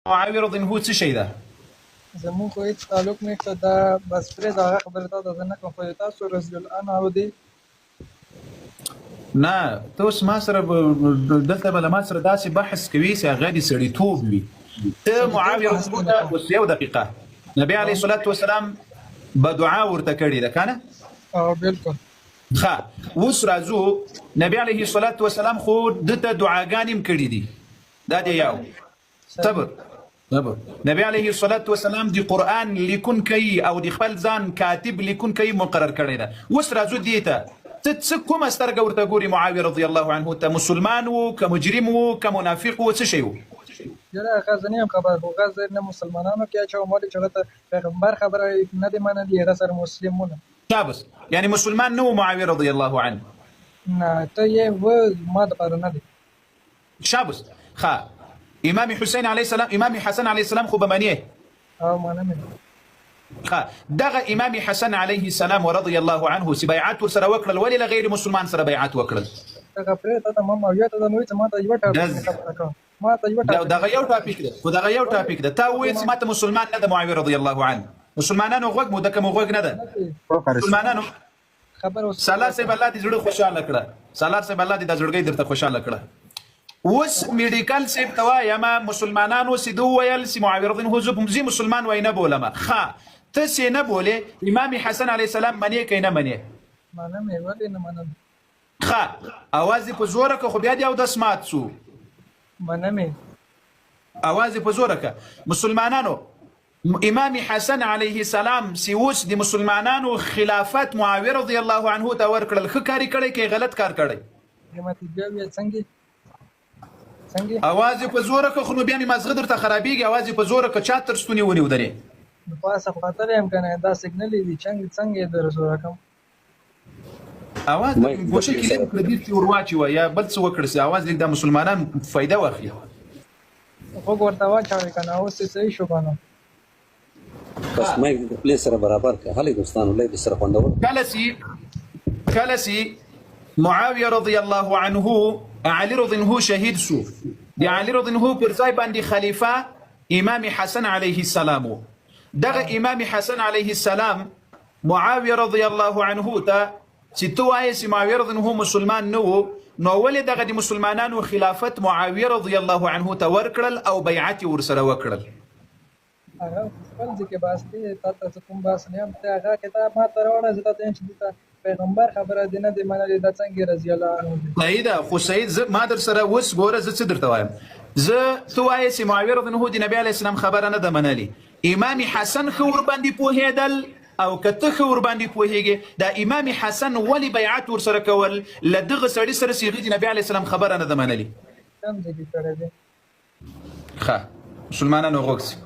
معاویه رضی الله عنه څه شی ده؟ زمون خو هیڅ تعلق نشته دا بس پرې دا خبره تا زه نه کوم خو تاسو رضی الله عنه دی نه ته اوس ما سره دلته به له ما سره داسې بحث کوي چې هغه د سړیتوب وي. ته معاویه رضی الله عنه اوس یو دقیقه نبی علیه الصلاة والسلام به دعا ورته کړې ده که نه؟ بالکل. ښه اوس راځو نبی علیه الصلاة والسلام خو دته دعاګانې هم کړي دي. دا دی یو صبر نبی علیه الصلاة والسلام دی قرآن لیکون کوي او د خپل ځان کاتب لیکون کوي مقرر کړی ده. اوس راځو دې ته ته څه کومه سترګه ورته ګوري معاویه رضی الله عنه ته؟ مسلمان و که مجرم و که منافق و څه شی و؟ یاره هغه زه نه یم خبر خو هغه نه مسلمانانو کې اچوم ولې چې هغه ته پیغمبر خبره نه دی منلې هغه سره مسلمونه شابس یعنی مسلمان نه و معاویه رضی الله عنه؟ نه ته یې و ما دپاره نه دی. شابس ښه امام حسین علیه السلام امام حسن علیه السلام خو به منې؟ منم. دغه امام حسن علیه السلام ورضی الله عنه چې بیعت ورسره وکړل ولې له غیر مسلمان سره بیعت وکړل؟ دغه پرې ته ما معاویه ته نو چې ما ته یو ټاپک خبره کوم ما ته یو ټاپک دغه یو ټاپک ده خو دغه یو ټاپک ده تا وایې چې ما ته مسلمان نه ده معاویه رضی الله عنه. مسلمانانو غوږ مو دکه مو غوږ نه ده مسلمانانو خبر سالار صاحب الله دې زړه خوشاله کړه سالار صاحب الله دې د زړګۍ درته خوشاله کړه. اوس میډیکل صاحب ته وایم مسلمانانو چې دو ویل چې معاویه رضی الله عنه زه مسلمان وای نه بولم. ښه ته چې نه بولې امام حسن علیه السلام منې که نه منې؟ منم یې ولې نه منم. ښه اواز یې په زوره که خو بیا دې اودس مات شو. منم یې اواز یې په زوره که. مسلمانانو امام حسن علیه السلام چې اوس د مسلمانانو خلافت معاویه رضی الله عنه ته ورکړل ښه کار یې کړی که غلط کار کړی؟ څنګه اواز یې په زوره که خو نو بیا مې مازغه درته خرابېږي. اواز یې په زوره که چا تر ستونې ونیو درې پاسه خاطر یم کنه دا سیګنل دی څنګه در زوره کوم اواز ګوشه کې لږ کړه دې ور واچوه یا بل څه وکړه چې اواز لږ د مسلمانان فایده واخلي. خو ورته واچوي کنه اوس صحیح شو کنه بس مې د پلی سره برابر کړه هلې دوستانو لږ سره خوندور کله چې معاویه رضی الله عنه علي رضی الله شهید شو د علي رضی الله پر ځای باندې خلیفه امام حسن علیه السلام دغه امام حسن علیه السلام معاویه رضی الله عنه ته چې تو وایې چې معاویه رضی الله مسلمان نه و نو ولې دغه د مسلمانانو خلافت معاویه رضی الله عنه ته ورکړل او بیعت ورسره وکړل؟ هغه خپل ځکه باس دی تاسو کوم باس نه هم ته هغه کتاب ما ته راوړه زه ته چې پیغمبر خبره دی نه دی منلې دا څنګه رضی الله عنه صحیح ده خو سید ما در سره اوس ګوره زه څه درته وایم زه تو وایې چې معاویه رضی الله د نبی علیه السلام خبره نه ده منلې. امام حسن ښه ورباندې پوهېدل او که ته ښه ورباندې پوهېږې دا امام حسن ولې بیعت ورسره کول له دغه سړي سره چې هغه د نبي علیه السلام خبره نه ده منلې؟ کوم ځای کې کړی دی؟ ښه مسلمانانو غوږ شي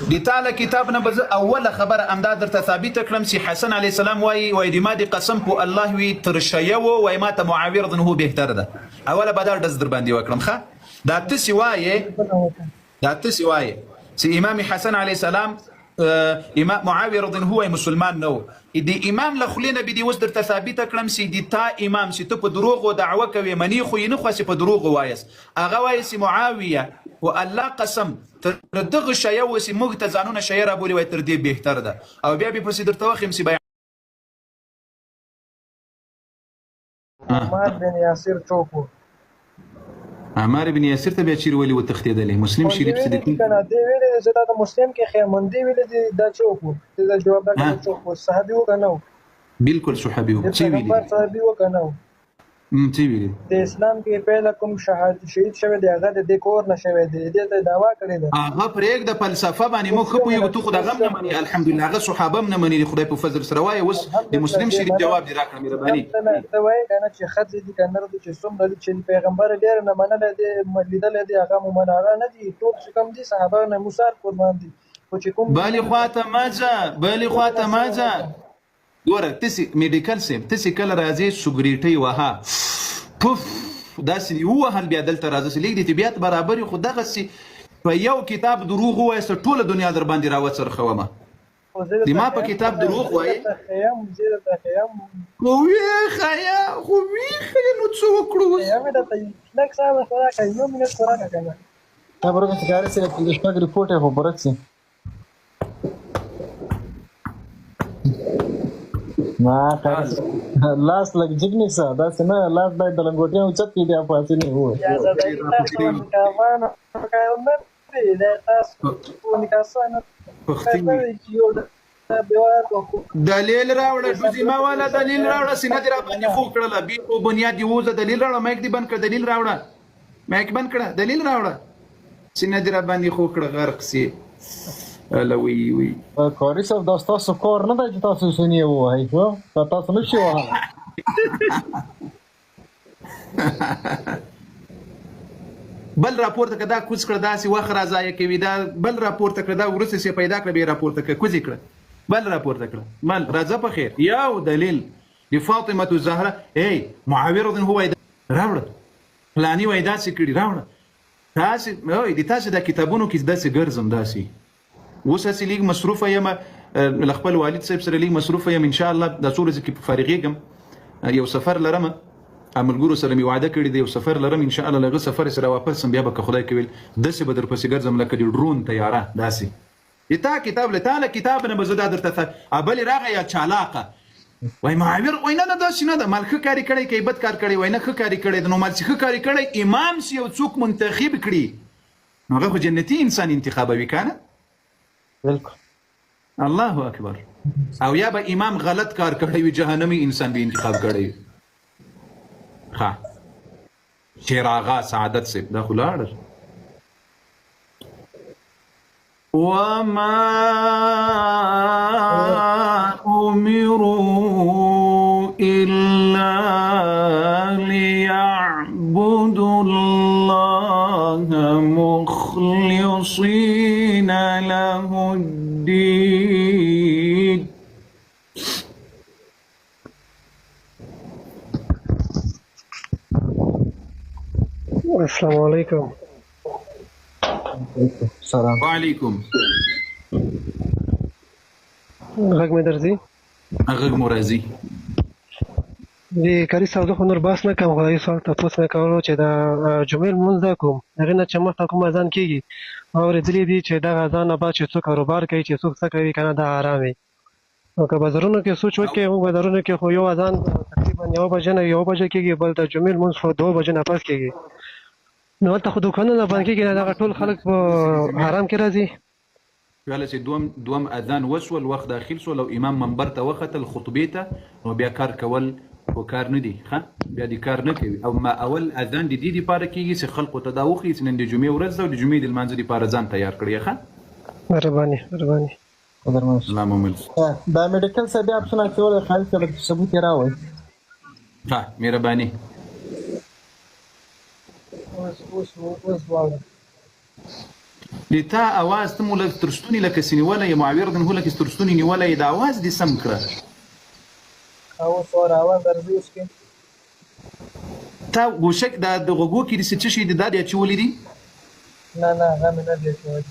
د تعالی کتاب نه به زه اوله خبره همدا درته ثابته کړم چې حسن علیه السلام وایي د ما د قسم په الله وي تر شیه و وایي ما ته معاویه رضی الله بهتره ده. اوله به دا ډز در باندې وکړم. ښه دا تاسې وایې چې امام حسن علیه السلام امام معاویه رضی الله عنه مسلمان نه و د امام له خولې نه به دې اوس درته ثابته کړم چې د تا امام چې ته په دروغو دعوه کوې منې خو یې نه خواسې په دروغو وایست هغه وایي چې معاویه و الله قسم تر دغه شیه و چې موږ ته ځانونه شیه رابولي وایي تر دې بهتر ده او بیا به پسې درته وښیم چې عمار بن یاسر څوک و؟ عمار بن یاسر ته بیا چیرې ولې وتښتېدلی؟ مسلم شریف چې دی کنه دی ویلې زه دا د مسلم کې خیمون دی ویلې دا څوک و؟ دا جواب راکړه څوک و؟ صحابي و که نه و؟ بالکل صحابي و. څه ویلي؟ صحابي و که نه و؟ څه ویلي؟ د اسلام کې پهله کوم شهید شوی دی هغه د دې کور نه شوی دی دې ته دعوا کړې ده هغه پرېږده فلسفه باندې موږ ښه پوهېږو ته خو دغه هم نه منې الحمدلله هغه صحابه هم نه منې د خدای په فضل سره وایه اوس د مسلم شریف جواب دې راکړه مهرباني ته وایې که نه چې ښځې دي که نر دي چې څومره دي چې پیغمبر ډېر نه منلی دی لیدلی دی هغه مو منه هغه نه دي ټول چې کوم دي صحابه نه موسار قربان دي خو چې کوم بلې خوا ته مه ځه ګوره تاسې میډیکل صاحب تاسې کله راځې سګریټۍ وها پف داسې ووهل بیا دلته راځه چې لږ د طبیعت برابر خو دغسې په یو کتاب دروغ ووایسته ټوله دنیا در باندې راوڅرخومه د ما په کتاب دروغ وایي خو ویښه نو څه یوز همه درته لږ صاحب خوراک کوي 9 منټ خوراک کنه تا برګه څنګه سره د شپږ ریپورت هو برکسي ما کار لاس لګ جګنی سا دا څنګه لاس باید د لنګوټي او چت کې دی پاتې نه هو یا زدا تاسو کاوانو کاوانو دې تاسو کومنیکاسیون دلیل راوړه دوی ما والا دلیل راوړه سینه دې را باندې خو کړله بي او بنیاد یو دلیل راوړه مایک دې بند کړ دلیل راوړه مایک بند کړه دلیل راوړه سینه دې را باندې خو کړه غرق سي لوي وي کوري صاحب دا تاسو کور نه دی چې تاسو سنی وای هو تاسو نشي وای بل راپورته کدا کوز کړه داسې وخت راځي کوي دا بل راپورته کړه دا ورسې سي پیدا کړ به راپورته کړه کوزي کړه بل راپورته کړه بل راځه په خیر یو دلیل دی فاطمه الزهرا ای معاویه رضی هو راوړ پلاني وای داسې کړي راوړ تاسو وای د تاسو د کتابونو کې داسې ګرځم داسې وسه لیگ مصروفه یم خپل والد صاحب سره لیگ مصروفه یم ان شاء الله د څو ورځې کې فارغېږم یو سفر لرم عملګرو سره می وعده کړی دی یو سفر لرم ان شاء الله لږه سفر سره واپس بیا به خدای کوي داسې به در پسې ګرځم لکه د ډرون طیاره داسې تا کتاب له تعالی کتاب نه بزدا درته ابل راغی یا چالاقه وای معاویر وای نه داسې نه ده مال ښه کاری کړی کې بد کار کړی وای نه ښه کاری کړی نو مال ښه کاری کړی امام سی یو څوک منتخب کړي نو هغه جنتی انسان انتخابوي کنه بالکل الله اکبر او یا به امام غلط کار کړی وي جهنمی انسان به انتخاب کړی ها شیر آغا سعادت سے دا خلاړ وما امروا الا ليعبدوا الله مخلصين له الدين السلام علیکم سلام وعلیکم غږ مې درځي غږ مرضی دی کاری صاحب خو نور باس نه کوم خدای سوال تاسو نه کولو چې دا جمعې مونږ دا کوم هغه نه چې مخ کوم اذان کیږي او ورېدلې دي چې دا اذان نه بعد چې څوک کاروبار کوي چې څوک څه کوي کنه دا آرام وي او که بازارونو کې سوچ وکړي موږ بازارونو کې خو یو اذان تقریبا 9 بجې نه 1 بجې کېږي بل د جمعې مونږ خو 2 بجې نه پاس کېږي نو ته خو دوکانونه باندې کې دا ټول خلک په آرام کې راځي ویل چې دوم اذان وسول وخت داخل سو لو امام منبر ته وختل خطبه ته نو بیا کار کول او کار نه دی ښه بیا دې کار نه کوي او ما اول اذان دې دی پاره کېږي چې خلکو ته دا وخی چې نن د جمعې ورځ ده او د جمعې د لمانځه لپاره ځان تیار کړی ښه مهرباني قدرمن الله مومل دا میډیکل سره بیا اپشن اچول خالص سره ثبوت راوي ها مهرباني لتا اواز ته مول ترستونی لکه سنیوله یا معاویر دن هو لکه ترستونی نیوله دا اواز دې سم کړه او سور اواز درځي اوس کې تا وشک د غوګو کې د څه شي د دادی چولې دي نه غم نه دی چولې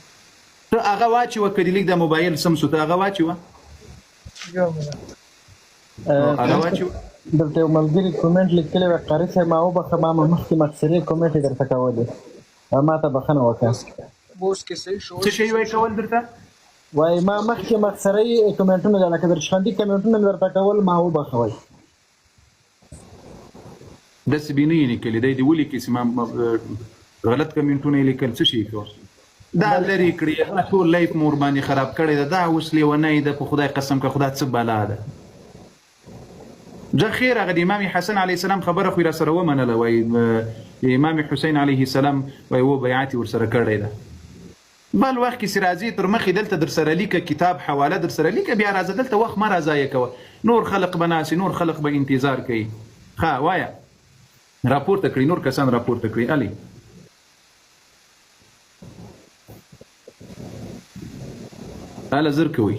ته هغه واچي وکړي لیک د موبایل سم سو ته هغه واچي و یو مله هغه واچي دلته یو ملګری کومنټ لیکلی و قاری صاحب ما وبخښه ما مخکې مخسرې کومنټ درته کولې ما ته بخښنه وکړه اوس کې صحیح شو څه شی وای کول درته وای ما مخکې مخسرې کومنټونه لکه درشخندي کومنټونه درته کول ما وبخښوي د سبینې لیکل دی ولي کې سم غلط کومنټونه لیکل څه شي کو دا لري کړی ټول لایف مور باندې خراب کړی دا اوس لیونه ده په خدای قسم که خدای څه بالا ده جا خیر هغه د امام حسن علیه السلام خبره خو را سره ومنله وای امام حسین علیه السلام وای و بیعت ور سره کړی ده بل وخت کې سرازي تر مخې دلته در سره لیکه کتاب حواله در سره لیکه بیا راځه دلته وخت ما راځي کوه نور خلق بناسي نور خلق به انتظار کوي ها وایا راپورته کړی نور کسان راپورته کړی علي اله زر کوي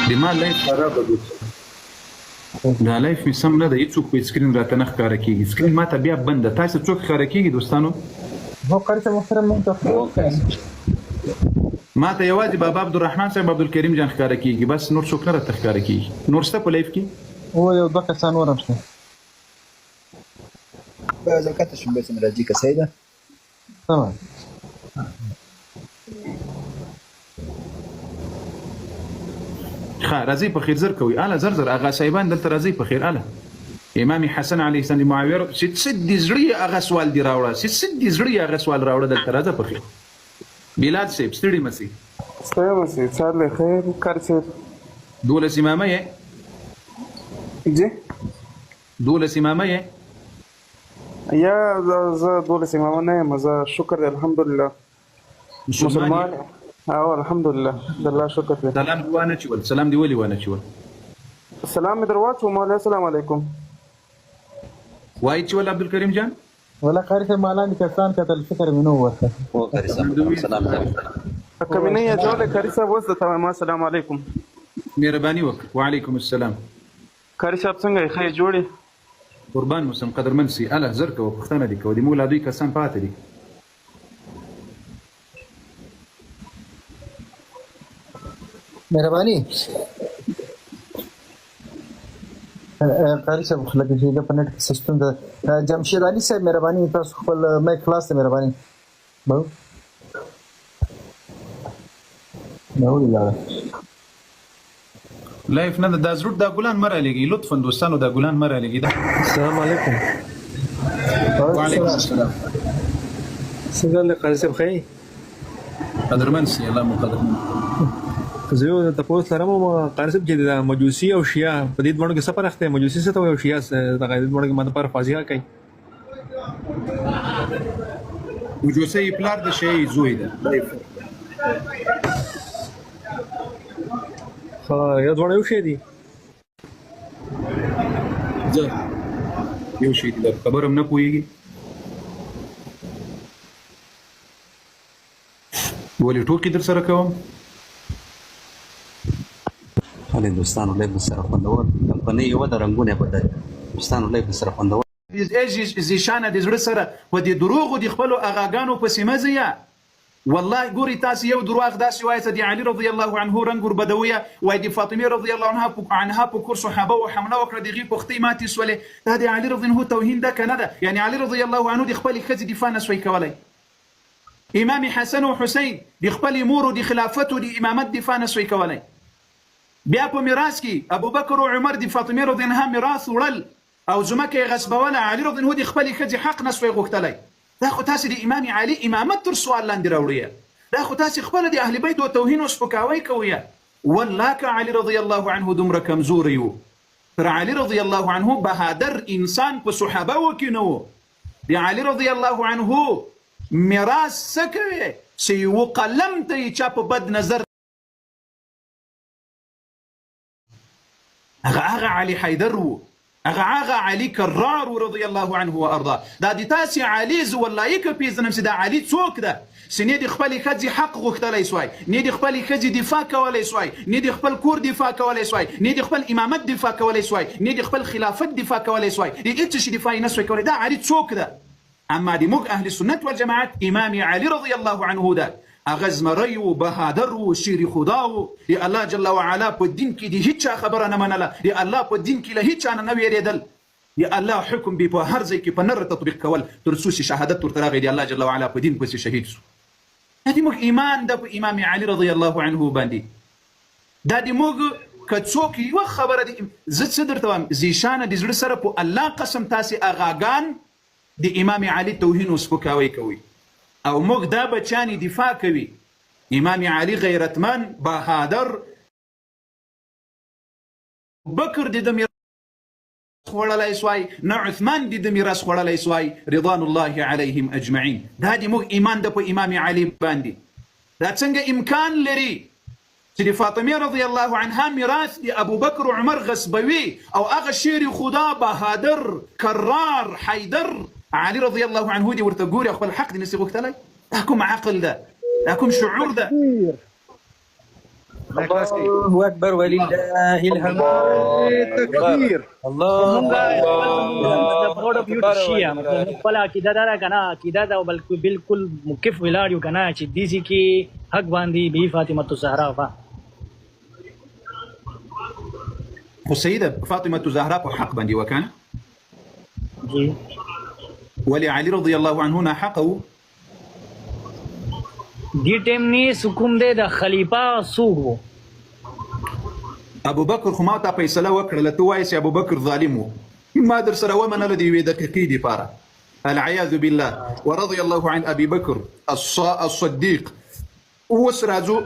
د ما لایف خراب دی دا لایف می سم نه ده هیڅوک په سکرین راته نه ښکاره کېږي سکرین ماته بیا بنده تاسو څوک ښکاره کېږي دوستانو هو کار ته محترم مونږ ته ما ته یوازې بابا عبدالرحمن صاحب عبدالکریم جان ښکاره کېږي، بس نور څوک نه راته ښکاره کېږي. نور شته په لایف کې؟ او یو دوه کسان نور هم شته. زکات شم بس راځي که سیده تمام. ښه راځئ په خیر زر کوئ. اله زر زر اغا صاحبان دلته راځئ په خیر. اله امام حسن علیه السلام د معاویه چې څه د زړه یې هغه سوال دې راوړه، چې څه د زړه یې هغه سوال راوړه، دلته راځه په خیر. بلال صاحب ستړي مه سئ. ستړی مه سئ. سهار له خیر کار صاحب. 12 امامه یې؟ جی 12 امامه یې؟ یا زه 12 امامه نه یم، زه شکر دی الحمدلله مسلمان یم. او الحمدلله د الله شکر دی. سلام دې وانه چول؟ سلام دې ولې وانه چول؟ سلام مې در واچوم. مولا السلام علیکم وایي چول عبدالکریم جان؟ ولا قاری صاحب ما لاندې کسان کتل فکر مې نه و ورته. او قاری صاحب سلام علیکم. کمې نه یې جوړه قاری صاحب اوس درته وایم السلام علیکم. مهرباني وکړه. وعلیکم السلام. قاری صاحب څنګه یې؟ ښه یې جوړې؟ قربان موسم قدرمن سي. اله زر کوه پوښتنه دې کوه. د موږ لا دوی کسان پاتې دي. مهرباني قاری صاحب لکه چې د پنټ سیستم د جمشید علي صاحب مهرباني تاسو خپل مایک خلاص ته مهرباني نو لایف نه دا زړه دا ګلان مره لګي. لطفا دوستانو دا ګلان مره لګي. السلام علیکم. وعلیکم السلام. څنګه له قاری صاحب خیر؟ قدرمن سي. الله مو قدرمن. زه یو تاسو لرم قاری صاحب چې د مجوسی او شیعه په دې دوه کې څه فرق دی؟ مجوسی څه ته وایي او شیعه څه د غیرت دوه کې ماده پر فاضیه کوي. مجوسی پلار د شیعه زوی ده. ها یا دوه یو شی دي. زه یو شی دي خبرم نه پوهیږي. ولې ټوکې در سره کوم؟ خالد دوستانو لایف سره خوندور کمپنۍ یو د رنگونه بدل. دوستانو لایف سره خوندور زیشانه د زړه سره په دې دروغو د خپلو اغاګانو پسې مه ځئ. والله ګوري تاسو یو دروغ داسې وایي چې د علي رضی الله عنه رنګ وربدویه وایي د فاطمه رضی الله عنها په کور صحابه و حمله وکړه دغې پختې ماتې سولې. دا د علي رضی الله توهین ده که نه ده؟ یعنی علي رضی الله عنه د خپلې ښځې دفاع نه سوی کولی. امام حسن و حسین د خپلې مور د خلافت و د امامت دفاع نه سوی کولی. بیا په میراث کې ابوبکر او عمر د فاطمه رضی الله عنها میراث وړل او ځمکه یې غصبوله. علي رضی الله د خپلې ښځې حق نه سوی غوښتلی. دا خو تاسې د امام علي امامت تر سوال لاندې راوړئ. دا خو تاسې خپله د اهل بیت و توهین او سپکاوی کوئ. والله که علي رضی الله عنه دومره کمزوری و، تر علي رضی الله عنه بهادر انسان په صحابه و کې نه و. د علي رضی الله عنه میراث څه کوي چې یو قلم ته یې چا په بد نظر هغه علي حیدر و، هغه علي کرار رضی الله عنه و ارضاه. دا د تاسې علي زه والله که پیژنم چې دا علي څوک ده چې نه د خپلې ښځې حق غوښتلی سوی، نه د خپلې ښځې دفاع کولی سوی، نه د خپل کور دفاع کولی سوی، نه د خپل امامت دفاع کولی سوی، نه د خپل خلافت دفاع کولی سوی، د هېڅ شي دفاع یې نه سوی کولی. دا علي څوک ده؟ اما د موږ اهل سنت والجماعت امام علي رضی الله عنه ده. هغه زمری و، بهادر و، شیر خدا و، د الله جل وعلا په دین کې د هیچ چا خبره نه منله، د الله په دین کې له هیچ چا نه ویرېدل، د الله حکم به په هر ځای کې په نر تطبیق کول تر څو چې شهادت ورته راغی د الله جل وعلا په دین پسې شهید شو. دا د موږ ایمان ده په امام علي رضی الله عنه باندې. دا د موږ که څوک یوه خبره د زه څه درته وایم زیشانه د زړه سره په الله قسم تاسې اغاګان د امام علي توهین او سپکاوی کوي او موږ دا بچانی دفاع کوي. امام علي غیرتمن بهادر بکر د میراث خوړلی سوای، نه عثمان د میراث خوړلی سوای رضوان الله علیهم اجمعین. دا د موږ ایمان ده په امام علي باندې. دا څنګه امکان لري چې د فاطمه رضی الله عنها میراث د ابوبکر و عمر غصبوي او هغه شیر خدا بهادر کرار حیدر علي رضی الله عنه دی ورته ګوري خپل حق دی نسی غوښتلی؟ دا کوم عقل ده؟ دا کوم شعور ده؟ الله اکبر ولله الحمد تکبیر proud of you to share مطلب خپل عقیده دا کنه عقیده دا بلکې بالکل مکف ولاړ یو کنه چې دیسی کې حق باندې بی فاطمه الزهرا سيدة فاطمة الزهراء حق بندي وكان جی ولعلي رضي الله عنه حقه دی ټیم نه حکم دی د خلیفہ سوق ابو بکر خو ما ته فیصله وکړه ته وایې چې ابو بکر ظالم و ما در سره ومنله د یوې دقیقې دپاره العیاذ بالله ورضي الله عن ابي بکر الصدیق اوس راځو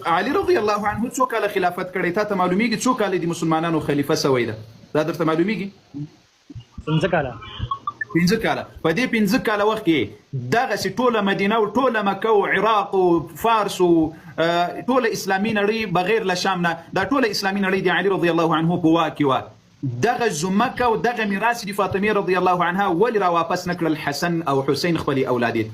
علي رضي الله عنه څو کاله خلافت کړی تا ته معلومیږي څو کاله د مسلمانانو خلیفه سوی ده دا درته معلومیږي 15 کاله 15 کاله په دې 15 کاله وخت کې دغسې ټوله مدینه او ټوله مکه او عراق او فارس او ټوله اسلامي نړۍ بغیر له شام نه دا ټوله اسلامي نړۍ د علي رضي الله عنه په واک کې وه دغه زمکه او دغه میراث د فاطمې رضي الله عنها ولې را واپس نه کړل حسن او حسین خپلې اولاد یې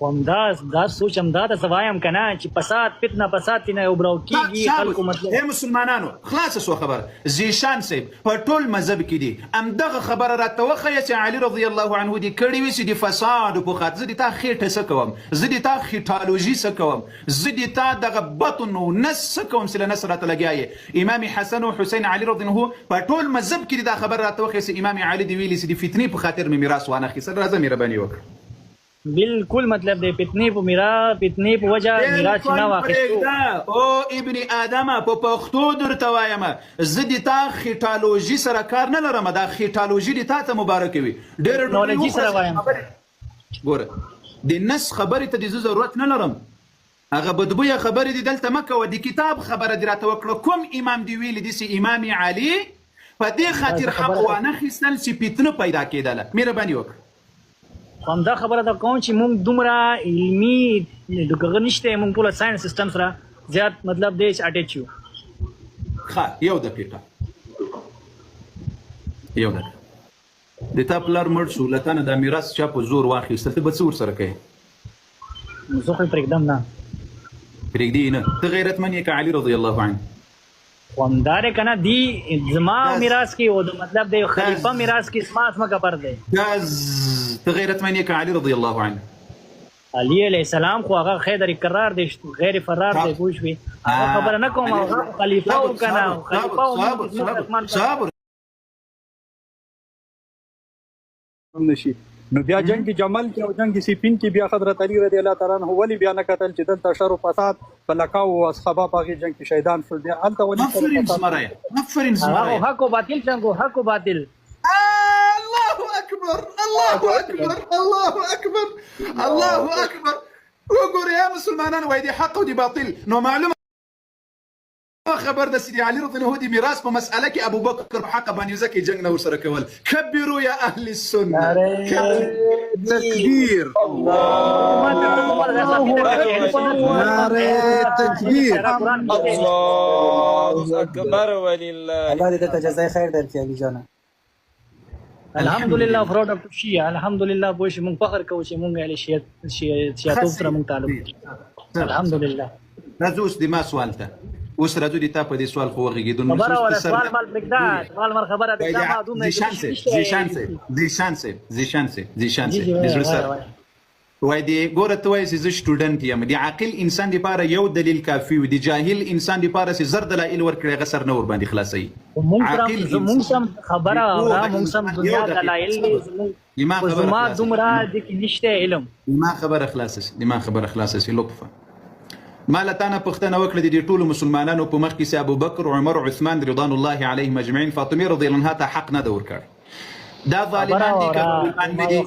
دا سوچم دا د سوایم کنه چې فساد فتنه فساد نه وبراو کیږي خلکو مطلب اے مسلمانانو خلاص سو خبر زیشان صاحب په ټول مذهب کې دي ام دغه خبره راته وخیه چې علي رضی الله عنه دي کړي وي چې د فساد په خاطر زه دي تا خېټه څه کوم زه دي تا خټالوژي څه کوم زه دي تا دغه بطن او نس څه کوم چې له نس راته لګیایې امام حسن او حسین علي رضی الله په ټول مذهب کې دا خبره راته وخیه چې امام علي دی ویلي چې د فتنې په خاطر مې میراث وانه اخیستل راځه مهرباني وکړه بالکل مطلب دی فتنې په وجه میراث نه واخیستو او ابن ادم په پښتو درته وایم زه د تا خټالوژي سره کار نه لرم دا خټالوژي د تا ته مبارک وي ډېر ټیکنالوژي سره وایم ګوره د نس خبرې ته د ضرورت نه لرم هغه بدبویه خبرې دي دلته مه کوه د کتاب خبره دې راته وکړه کوم امام دی ویلي دي چې امام علي په دې خاطر حق وانه اخیستل چې فتنه پیدا کېدله مهرباني وکړه همدا خبره دا کوم چې موږ دومره علمي دغه نشته موږ ټول ساينس سیستم سره زیات مطلب دی چې اټیچ یو ښه یو دقیقه د تا پلار مړ شو له تا نه دا میراث چا په زور واخیستل ته به څه ورسره کوې زه خو پرېږدم نه پرېږدي نه ته غیرتمن یې که علي رضی الله عنه همداره کنه دی زما میراث کې او د مطلب دی خلیفہ میراث کې اسما کبر دی ته غیرتمن یې که علي رضی الله عنه علي علیه السلام خو هغه خیدر قرار دی غیر فرار دی پوه شوې هغه خبره نه کوم هغه خلیفہ و کنه خلیفہ صبر نشي نو بیا جنگ جمل کې او جنگ سیفین کې بیا حضرت علی رضی الله تعالی عنہ ولی بیا نه کتل چې دلته شر او فساد په لکاو او اصحابہ باغی جنگ کې شهیدان شول بیا الته ولي مفرین زمره حق او باطل څنګه حق او باطل الله اکبر الله اکبر الله اکبر الله اکبر وګورئ یا مسلمانان وای دي حق او دي باطل نو معلومه خبر د سيدي علي رضي الله عنه دي میراث په مسأله کې ابو بکر په حق باندې ځکه جنگ نه ورسره کول كبروا يا اهل السنه تکبیر تکبیر الله اکبر ولله الله دې ته جزای خیر درکړي علي جان الحمدلله پراود اف شیعه الحمدلله بوش مونږ فخر کوو چې مونږ اهل شیعه سره مونږ تعلق الحمدلله راځو اوس د ما سوال ته اوس راځو د تا په دې سوال خو وغږېدو خبره ولا سوال مال بغداد سوال مر خبره د ما دومره زیشان وای دی ګوره ته وایې چې زه سټوډنټ یم د عاقل انسان دپاره یو دلیل کافي وي د جاهل انسان دپاره چې زر دلایل ورکړي هغه سر نه ورباندې خلاصوي زمونږ سم خبره موږ سم دنیا دلایل زما دومره د کې نشته علم دماغ خبره خلاصه سي لطفا ما لتانا پښتنه وکړه د دې ټولو مسلمانانو په مخ کې چې ابو بکر عمر عثمان رضوان الله علیهم اجمعین فاطمه رضی الله عنها ته حق نه ده ورکړی دا ظالمان دي که ظالمان نه دي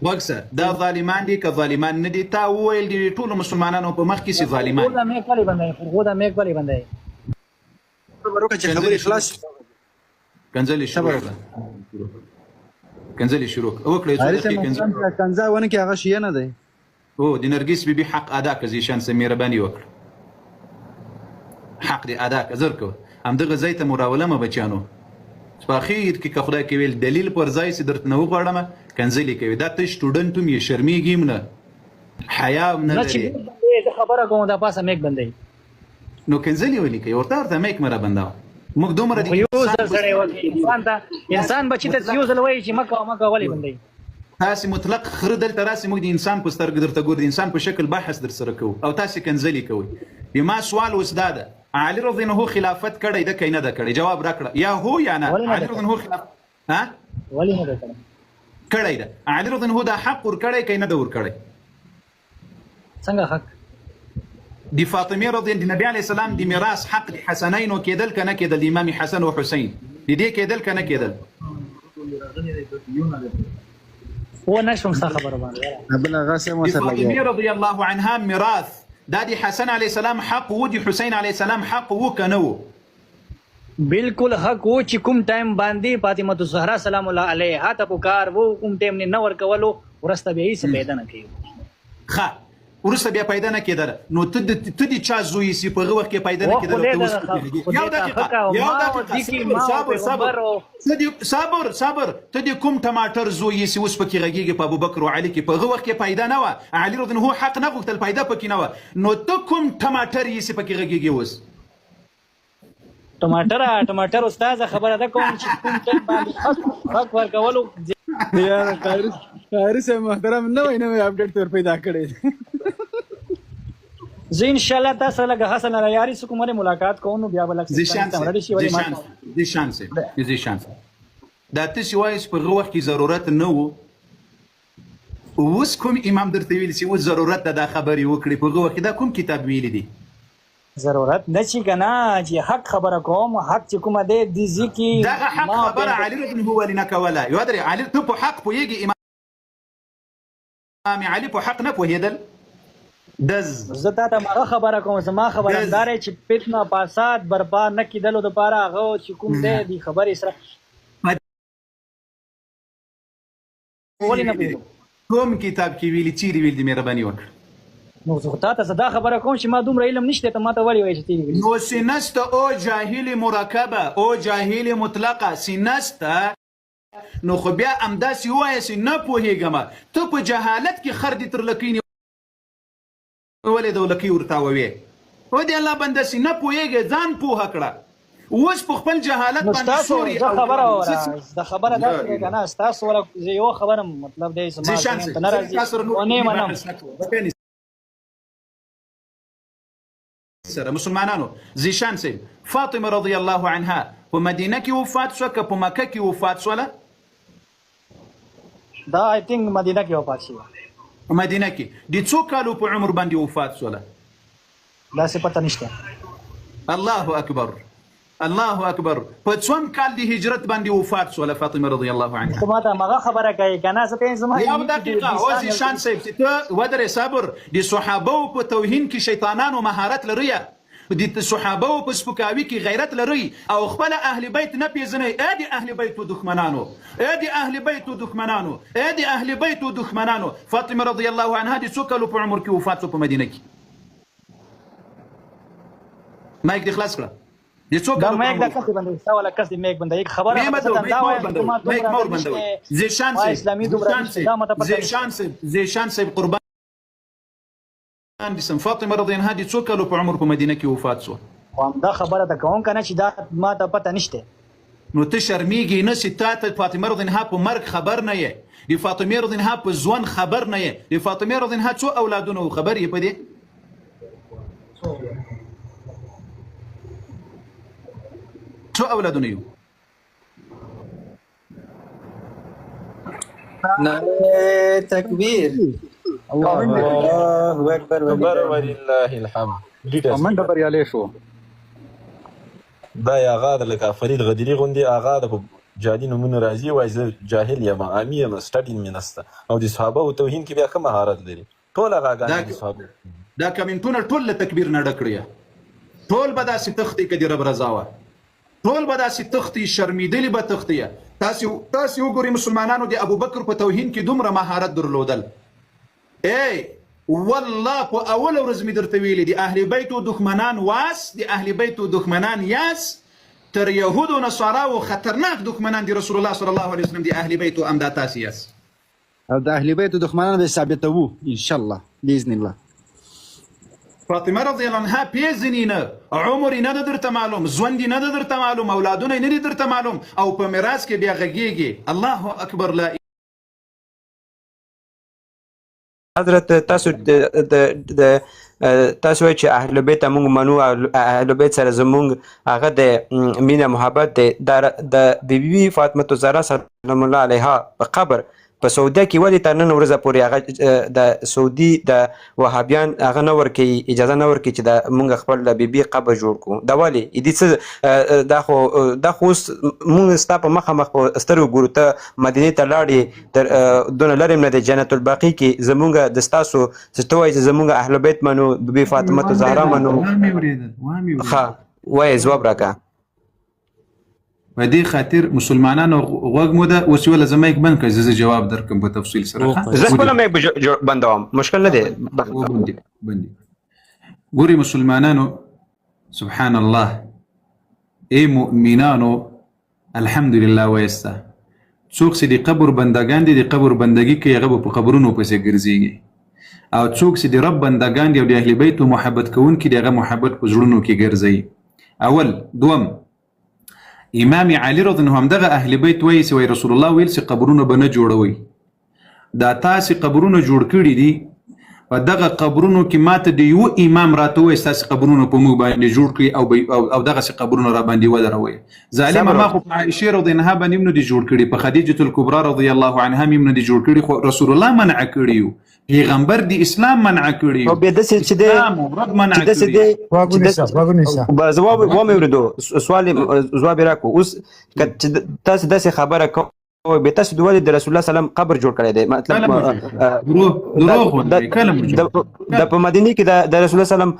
وګسه دا ظالمان دي که ظالمان نه دي تا وویل د ټولو مسلمانانو په مخ کې چې ظالمان کنځلې شروع وکړه کنځا ونه کې هغه شی نه دی او د نرګس بیبي حق ادا که زیشان سه مهرباني وکړه حق دې ادا که زر کو همدغه ځای ته مراوله مه بچیانو په اخیر کې که خدای کې ویل دلیل پر ځای چې درته نه وغواړم کنځلې کوي دا ته سټوډنټ هم یې شرمېږي هم نه حیا هم نه لرې خبره کوم دا پاسه میک بندي نو کنځلې ولیکي ورته میک مره بنداو موږ دومره دي یو ځل سره انسان بچی ته یو ځل وایي چې مکه ولې بندي تاسو مطلق خره دلته راسي موږ د انسان په سترګې درته ګورو د انسان په شکل بحث در سره کوو او تاسو کنځلې کوئ بما سوال اوس دا ده علي رضی الله عنه خلافت کړی ده که نه ده کړی جواب راکړه یا هو یا نه علي رضی الله عنه خلافت ها ولې نه ده کړی ده علي رضی الله عنه دا حق ور کړی که نه ده ور کړی څنګه حق د فاطمه رضی الله نبی علیه السلام د میراث حق د حسنین کېدل کنه کېدل د امام حسن او حسین د دې کېدل کنه کېدل هو نشم ستا خبره باندې بل هغه سم وسره فاطمه رضی الله عنها میراث دا د حسن علیه السلام حق و د حسین علیه السلام حق و کنه و بالکل حق و چې کوم ټایم باندې فاطمه الزهرا سلام الله علیها ته پکار وو کوم ټایم نه ور کولو ورسته به یې څه پیدا نه کیږي ښه ورسته بیا پیدا نه کېدل نو ته د چا زوی سي په هغه وخت کې پیدا نه کېدل یو دقیقه صبر ته د کوم ټماټر زوی سي اوس پکې غږیږي په ابوبکر او علي کې په هغه وخت کې پیدا نه و علي رضی الله حق نه غوښتل پیدا پکې نه و نو ته کوم ټماټر یې سي پکې غږیږي اوس ټماټر استاد خبره ده کوم چې کوم ټایم باندې حق ورکولو یار قاری سے محترم نوې اپډیټ تور پیدا کړی زه ان شاء الله تاسو لږه حسن یاري سکومره ملاقات کوو نو بیا بل زیشان دا تاسو وایي په هغه وخت کې ضرورت نه و اوس کوم امام درته ویل چې اوس ضرورت ده دا خبرې وکړي په هغه وخت دا کوم کتاب ویلی دی ضرورت نه چې کنه چې حق خبره کوم حق چې کومه دی د ځکه دا حق خبره علي رضی الله عنه کوله یو درې علي ته په حق پوهیږي امام علي په حق نه پوهیدل زه تا ماغه خبره کوم زما خبره دار چې فتنه فساد برباد نه کیدلو د پاره هغه چې کوم دی خبره سره ولې نه پیږم کوم کتاب کې ویلي چیرې ویل دي مهرباني وکړه نو زه تاسو دا خبره کوم چې ما دومره علم نشته ته ماته وړي وای چې تیری نو سینسته او جاهل مرکبه او جاهل مطلقه سینسته نو خو بیا امداسي وایي چې نه پوهیږم ته په جهالت کې خر دي تر لکینی ولې د ولکې ورته ووې و دې الله بنده سي نه پوهېږي ځان پوهه کړه اوس په خپل جهالت باندې سوري دا خبره داسې دی که نه ستاسو ولا یو خبره مطلب دی زما ذهن ته نه راځي ونه منم سره مسلمانانو زیشان صاحب فاطمه رضی الله عنها په مدینه کې وفات شوه که په مکه کې وفات شوله دا آی تینک مدینه کې وفات شوه مدینه کې د څو کالو په عمر باندې وفات شوله داسې پته نشته الله اکبر الله اکبر په څوم کال د هجرت باندې وفات شوله فاطمه رضی الله عنها خو ماته هغه خبره کوي که نه زه ته زما یو دقیقه اوس شان صاحب چې ته ودرې صبر د صحابو په توهین کې شیطانانو مهارت لري د صحابه په سپکاوي کې غیرت لري او خپل اهل بیت نه پیژني ادي اهل بیت دښمنانو ادي اهل بیت دښمنانو ادي اهل بیت دښمنانو فاطمه رضی الله عنها د څو کالو په عمر کې وفات شو په مدینه کې مایک د خلاص کړه د څو کالو مایک د کسي باندې سوال کسي مایک باندې یک خبره مایک مور بندوي زیشان صاحب قربان دسم فاطمه رضی الله عنها د څو کالو په عمر په مدینه کې وفات شو دا خبره ته کوم کنه چې دا ما ته پته نشته نو ته شرمېږي نه چې تا ته فاطمه رضی الله عنها په مرګ خبر نه یې د فاطمه رضی الله عنها په ځوان خبر نه یې د فاطمه رضی الله عنها څو اولادونه خبر یې په دې څو اولادونه یو نعره تکبیر الله اکبر ولله الحمد منډه بریالی شو دا یې هغه د لکه فرید غدیري غوندې هغه د جعلي نومونه راځي وایي زه جاهل یم عامي یم سټډي مې نسته او د صحابه او توهین کې بیا ښه مهارت لري ټول هغاګانې د صحابه دا کمنټونه ټول له تکبیر نه ډک کړي ټول به داسې تختې که د رب رضا وه ټول به داسې تختې شرمېدلې به تختې تاسې وګورئ مسلمانانو د ابوبکر په توهین کې دومره مهارت درلودل ای والله په اول ورځ مې درته ویلي د اهل بیتو دښمنان واس د اهل بیتو دښمنان یاس تر یهودو نصاراو خطرناک دښمنان د رسول الله صلی الله علیه وسلم د اهل بیتو امدا تاسې یاس او د اهل بیتو دښمنان به ثابتوو ان شاء الله باذن الله فاطمه رضی الله عنها پیژنې نه، عمر یې نه ده درته معلوم، ژوند یې نه ده درته معلوم، اولادونه یې نه دي درته معلوم، او په میراث کې بیا غږیږي. الله اکبر. لا حضرت تاسو تاسو وایئ چې اهل بیت موږ منو، اهل بیت سره زموږ هغه د مینه محبت دی. د بیبي فاطمه الزهرا سلام الله علیها په قبر په سعودیه کې ولې تر نن ورځې پورې هغه د سعودي د وهابیان هغه نه ورکوي، اجازه نه ورکوي چې د موږ خپل د بیبي قبر جوړ کړو؟ دا ولې دې څه دا خو اوس موږ ستا په مخامخ په سترګو ګورو، ته مدینې ته لاړې تر دونه لرې نه دی جنت الباقي کې زموږ د ستاسو چې ته وایې چې زموږ اهل بیت منو، بیبي فاطمه الزهرا منو. ښه وایې ځواب راکړه. په دې خاطر مسلمانانو غوږ مو ده، اوس ولا زه مایک بند کړئ، زه جواب درکړم په تفصیل سره. زه خپله مایک بندوم، مشکل نه دی. ګوري مسلمانانو، سبحان الله، ای مؤمنانو الحمدلله وایسته. څوک چې د قبر بندگان دي، د قبر بندگی کوي، هغه په قبرونو پسې ګرځېږي، او څوک چې د رب بندگان دي او د اهل بیت محبت کوونکي دي، هغه محبت په زړونو کې ګرځي. اول. دوم، امام علي رضی الله عنه دغه اهل بیت وایي چې رسول الله ویل چې قبرونه به نه جوړوي، دا تاسې قبرونه جوړ کړي دي، په دغه قبرونو کې ماته د یو امام راته وایي ستاسې قبرونه په موږ باندې جوړ کړي او دغسې قبرونه را باندې ودروي. ظالمه ما خو په عایشې رضی الله عنها باندې هم نه دي جوړ کړي، په خدیجة الکبرا رضی الله عنها هم نه دي جوړ کړي، خو رسول الله منع کړي یو، پیغمبر د اسلام منع کړي، او بیا داسې چې دی رب منع کړي. ځواب واورېدو، سوال ځواب یې راکړو. اوس که تاسې داسې خبره کوئ، به تاسو د ولې د رسول الله سلام قبر جوړ کړی دی؟ مطلب د په مدینه کې د رسول الله سلام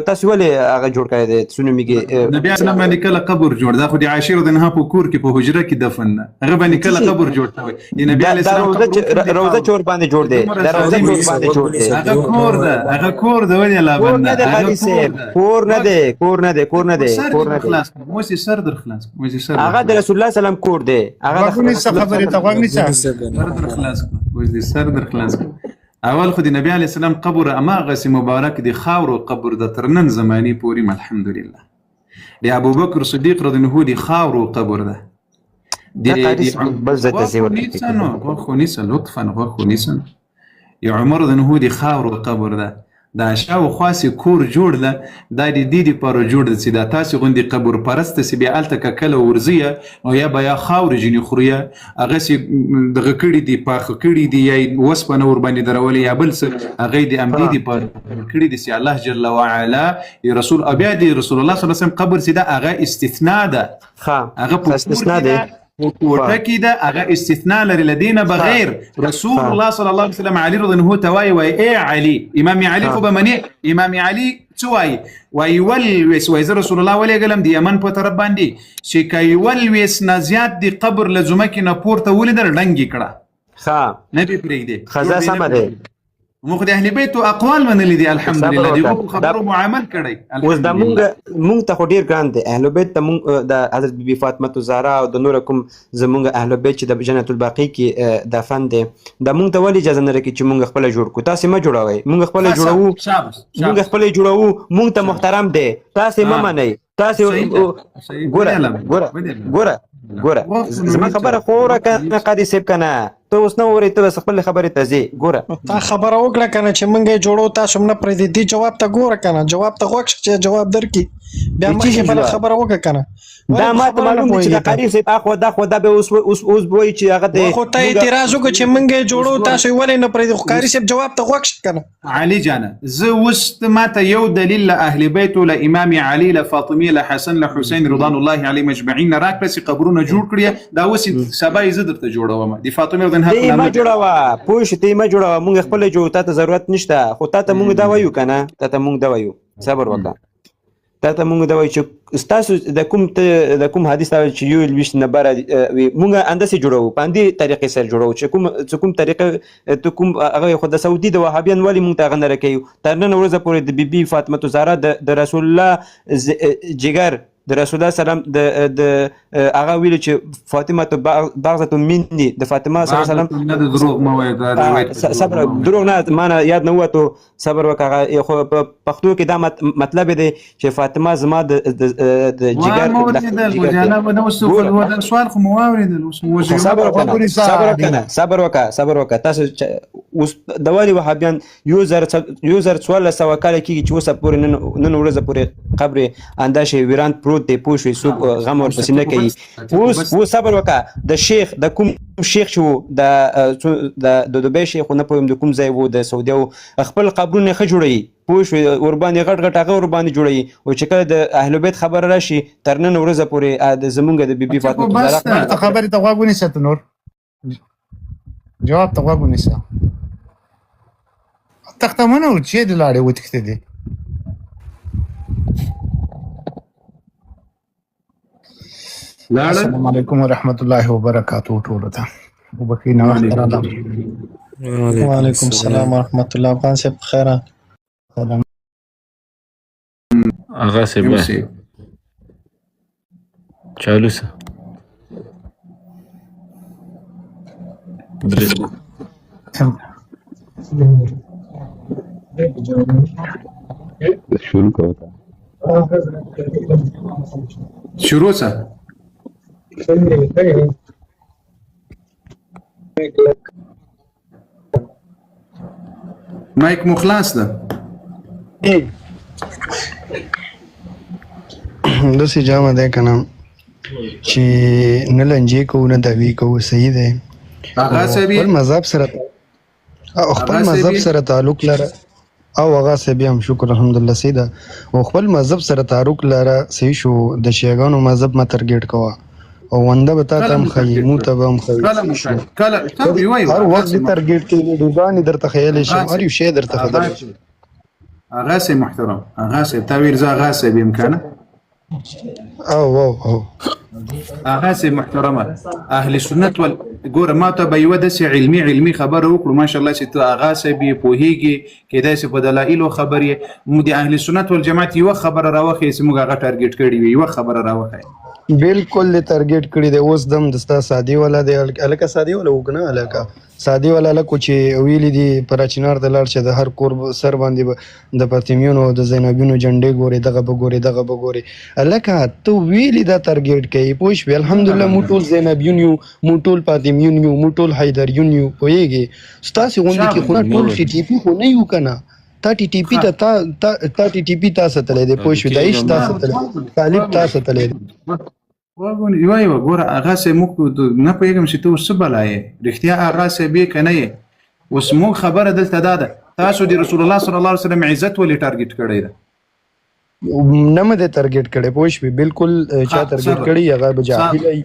تاسو ولې هغه جوړ کړی دی؟ څونه میږي نبی اسلام باندې کله قبر جوړ، دا خو د عائشې رضی الله عنها په کور کې په حجره کې دفن نه، هغه باندې کله قبر جوړ شوی. د نبی علیه السلام روضه چور باندې جوړ دی، دا روضه چور باندې جوړ دی، هغه کور ده، هغه کور ده، ولې لا کور نه دی قاضي صاحب، کور نه دی، کور نه دی، کور نه دی، کور نه دی. موسی سر در خلاص، موسی سر هغه د رسول الله سلام کور دی، هغه د خبرې ته غوږ نیسه، موسی سر در خلاص. اول خو د نبی علیه السلام قبر هماغسې مبارک د خاورو قبر د تر نن زمانې پورې الحمدلله. د ابوبکر صدیق رضی الله عنه د خاورو قبر ده. غوښو نیسه لطفا، غوښو نیسه. د عمر رضی الله عنه د خاورو قبر ده. دا شاوخوا چې کور جوړ ده، دا د دې دپاره جوړ ده چې دا تاسې غوندې قبر پرسته چې بیا هلته که کله ورځي نو یا به یا خاورې ځینې خوري، هغسې دغه کړي دي، پاخه کړي دي، یا یې وسپنه ورباندې درولې یا بل څه، هغه یې د همدې دپاره کړي دي چې الله جل وعلا رسول، او بیا د رسول الله صلی الله علیه وسلم قبر چې ده هغه استثناء ده، هغه په استثناء ده، کوټه کې ده، هغه استثناء لري لدینه بغیر. رسول الله صلی الله علیه وسلم علي رضی الله عنه ته وایي ای علي، امام علي خو به منې، امام علي څه وایي؟ وایي ولویس، وایي زه رسول الله ولېږلم د یمن په طرف باندې چې که یولویس نه زیات د قبر له ځمکې نه پورته ولیدل ډنګ یې کړه، نه دې پرېږدي. ښه سمه دی. موږ د اهل بیتو اقوال منلي دي الحمدلله، د هغو خبرو مو عمل کړی. اوس دا مونږ ته خو ډېر ګران دی اهل بیت ته، مونږ د حضرت بیبي فاطمه الزهرا او د نور کوم زمونږ اهل بیت چې د جنت الباقي کې دفن دی، دا مونږ ته ولې اجازه نه راکوي چې مونږ خپله جوړ کړو؟ تاسې مه جوړوئ، مونږ خپله جوړوو، مونږ خپله جوړوو، مونږ ته محترم دی، تاسې مه منئ. تاسې ګوره زما خبره خو وره قاضي صاحب که نه، ته اوس نه اورې، ته بس خپلې خبرې ته ځې. ګوره تا خبره وکړه که نه چې موږ یې جوړو، تاسو هم نه پرېږدي. دې جواب ته ګوره که نه، جواب ته غوږ شه چې جواب درکړي، بیا مخکې بله خبره وکړه که نه. دا ماته معلوم دی چې د قاضي صاحب اخوا داخوا دا به اوس وایي چې هغه د خو ته اعتراض وکړه چې موږ یې جوړو، تاسو یې ولې نه پرېږدي؟ خو قاضي صاحب جواب ته غوږ شه که نه. علي جانه، زه اوس ماته یو دلیل له اهل بیتو، له امام علي، له فاطمې، له حسن، له حسین رضوان الله علیهم اجمعین نه راکړه چې قبرونه جوړ کړي. دا اوس سبا یې زه درته جوړوم، د فاطمې رضی الله عنها مه جوړوه، پوه شو، ته مه جوړوه، مونږ خپله جوړو، تا ته ضرورت نشته. خو تا ته مونږ دا وایو که نه، تا ته مونږ دا وایو، صبر وکړه، تا ته مونږ دا وایو چې ستاسو د کوم حدیث ته چې یو لویشت نه بره وي، مونږ همداسې جوړوو، په همدې طریقې سره جوړوو چې کوم طریقه ته کوم هغه خو د سعودي د وهابیان ولې مونږ ته هغه نه راکوي. تر نن ورځې پورې د بیبي فاطمه الزهرا د رسول الله جګر د رسول الله سلام د هغه ویل چې فاطمه بعضه مني د فاطمه صلی الله علیه وسلم نه دروغ ما وایي صبر دروغ نه معنا یاد نه وته صبر وکړه خو په پښتو کې دا مطلب دی چې فاطمه زما د جګر جناب نو سوال خو مو واورېدل صبر وکړه تاسو اوس د ولی وهابیان 1400 کال کېږي چې اوسه پورې نن ورځ پورې قبر انداشه ویران پروت دی پوه شوې څوک غم ورپسې نه کوي اوس صبر وکړه د شیخ د کوم شیخ چې و د دوبۍ شیخ نه پوهیم د کوم ځای و د سعودي خپل قبرونه ښه جوړوي پوه شوې ورباندې غټ هغه ورباندې جوړوي او چې کله د اهل بیت خبره راشي تر نن ورځې پورې زمونږ د بیبي فاطمه زهرا خبرې ته غوږ ونیسه ته نور جواب ته غوږ ونیسه تختمونه چې د لاړې وتښتې دي السلام علیکم ورحمۃ اللہ وبرکاتہ ټولو ته وبخښئ نوښت راغلی وعلیکم السلام ورحمۃ اللہ افغان صاحب خیر آغا صاحب چالو سا شروع سا مایک مخلاص ده داسې جامه دی که نه چې نه لنجې کوو نه دعوې کوو صحیح دی خپل مذهب سره تعلق لره او هغه صاحب هم شکر الحمدلله صحیح ده او خپل مذهب سره تعلق لره صحیح شو د شیعاګانو مذهب ما ترګیټ کوه او ونده به تا ته هم ښایي مو ته به هم ښایي هر وخت دې ترګیټ کوي ویډیوګانې درته ښیلی شم هر یو شی درته ښودلی شم آغا صاحب محترم آغا صاحب تا ویل زه آغا صاحب یم که نه او آغا صاحب محترمه اهل سنت ګوره ما ته به یوه داسې علمي خبره وکړو ماشاءالله چې ته آغا صاحب یې پوهېږي کیدای سي په دلایلو خبر یې د اهل سنت والجماعت یوه خبره راوښیې چې موږ هغه ټارګېټ کړي وي یوه خبره راوښیې بالکل دې تارګېټ کړي دی اوس دم د ستا سادي والا دی هلکه سادي والا وکنه هلکه سادي والا هلکو چې ویلي دي په راچینار ته لاړ چې د هر کور سر باندې به د فاطمیونو د زینبیونو جنډې ګورې دغه به ګورې هلکه ته ویلي دا تارګېټ کوي پوه شوې الحمدلله موږ ټول زینبیون یو موږ ټول فاطمیون یو موږ ټول حیدریون یو پوهېږې ستاسې غوندې کې خو ټول ټي ټي پي خو نه یو که نه تا ټي ټي پي تا ټي ټي پي تا ساتلی دی پوه شوې داعش تا ساتلی طالب تا ساتلی دی یوه ګوره هغه صاحب موږ نه پوهېږم چې ته اوس څه بلا یې رښتیا هغه صاحب یې که نه یې اوس موږ خبره دلته دا ده تاسو د رسول الله صلی الله علیه وسلم عزت ولې ټارګېټ کړی ده نه مې دې تارګېټ کړی پوه شوې بالکل چا تارګېټ کړی هغه به جاهله وي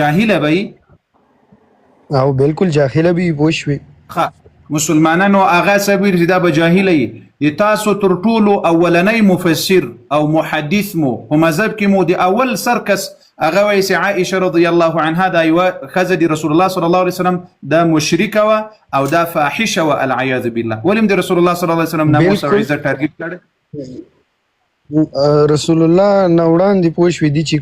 جاهله به وي او بالکل جاهله به وي پوه شوې مسلمانانو هغه صاحب ویل چې دا به جاهله وي تاسو تر ټولو اولنی مفسر او محدث مو په مذهب کې مو د اول سرکس هغه وایي چې عائشه رضی الله عنها دا یوه ښځه د رسول الله صلی الله علیه وسلم دا مشرکه وه او دا فاحشه وه العیاذ بالله ولې هم د رسول الله صلی الله علیه وسلم ناموس او عزت ټارګېټ کړی رسول الله نه وړاندې پوه شوې دي چې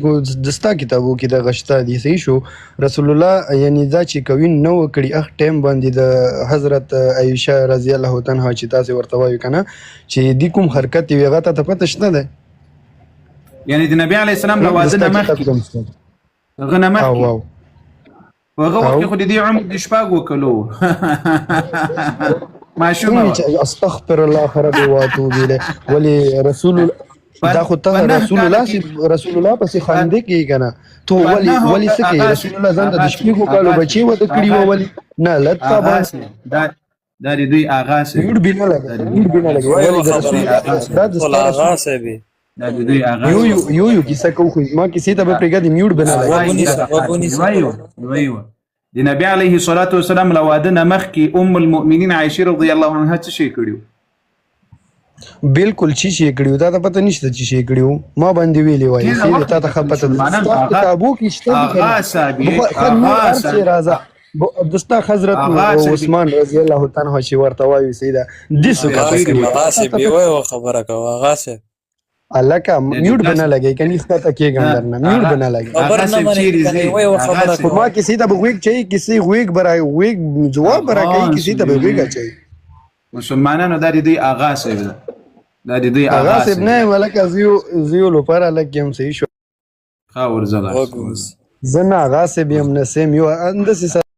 د ستا کتابو کې دغه شته دي صحیح شو رسول الله یعنی دا چې کوین نه و کړي هغه ټایم باندې د حضرت عایشه رضی الله عنها چې تاسې ورته وایو که نه چې دې کوم حرکت یې هغه ته پته شته دی یعنی د نبي علیه السلام له واده نه مخکې هغه نه مخکې په هغه وخت کې خو د دې عمر د شپږو کلو ماشومه استغفر الله خرابې واتوب الیه ولې رسول دا خو ته رسول الله پسې خاندې کېږي که نه تو ولې څه کوي رسول الله ځان ته د شپږو کالو بچې واده کړي وه ولې نه لطفه دا د دوی آغا صاحب میوډ بې نه لګوي ولې د رسول دا د ستا یو کیسه کوو خو ما کیسې ته به پرېږدي میوډ به نه لګوي د نبی علیه الصلاة والسلام له واده نه مخکې ام المؤمنین عایشه رضی الله عنها څه شی کړي بالکل چې شي کړیو دا ته پته نشته چې شي کړیو ما باندې ویلې وایي چې تا ته خپته کتابو کې شته راځه دستا حضرت عثمان رضی الله تعالی چې ورته وایي سیدا د څه هغه سی بي وای خبره کوي هغه سی الکه میوټ بنا لګی کني ستاسو کې ګندر نه میوټ بنا لګی آغا صاحب چیرې ځي آغا صاحب ما کسی ته ویک چي کسی ویک برای ویک جواب برای کوي کسی ته ویک چي مسلمانانو دا د دوی آغا صاحب ده دا د دوی آغا صاحب نه ولکه زیو لپاره لګم صحیح شو ورزله زه نه آغا صاحب هم نه سیم یو اندسې